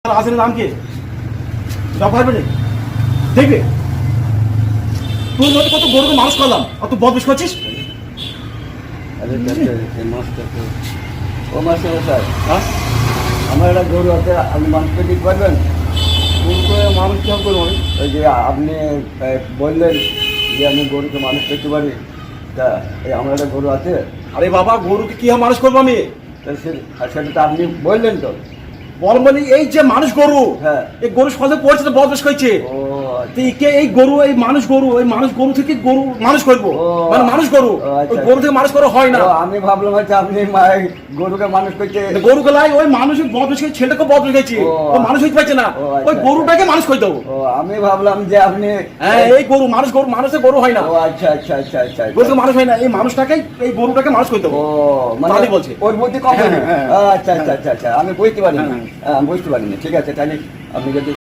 আসেন নাম কি পারবে না দেখবে তুই মতো কত গরুকে মানুষ করলাম আর তুই বদমাশ করছিস। আরে ও মাস্টার স্যার, আমার একটা গরু আছে, আপনি মানুষকে দিতে পারবেন? মানুষ কেমন করবো আমি? ওই যে আপনি বললেন যে আমি গরুকে মানুষ করতে পারি, তা এই আমার একটা গরু আছে। আরে বাবা গরুকে কি মানুষ করবো আমি? সেটা তো আপনি বললেন তো। বল মানে এই যে মানুষ গরু, হ্যাঁ। এই গরু সহজে পড়ছে তো বদমাশ করছে। ও তুই কে এই গরু এই মানুষ গরু এই মানুষ গরু থেকে গরু মানুষ করবো ও, মানে মানুষ গরু আচ্ছা, ওই গরু থেকে মানুষ করা হয় না। ও, আমি ভাবলাম হচ্ছে আপনি গরুকে মানুষ করতে। গরুকে লাই ওই মানুষের বদমাশ করে ছেলেটাকে বদমাশ গেছে ও, ও মানুষ হইতে পারছে না, ও, আচ্ছা, ওই গরুটাকে মানুষ করে দেবো। ও আমি ভাবলাম যে আপনি। হ্যাঁ এই গরু মানুষের গরু হয় না, ও আচ্ছা আচ্ছা আচ্ছা আচ্ছা গরু মানুষ হয় না, এই মানুষটাকে এই গরুটাকে মানুষ করে দেবো। ও মানে তাহলে বলছে। ওর বুদ্ধি কম হ্যাঁ, হয়নি। হ্যাঁ, আচ্ছা আচ্ছা আচ্ছা আচ্ছা, আমি বুঝতে পারিনি। হ্যাঁ, বুঝতে পারিনি, ঠিক আছে, তাহলে আপনি যদি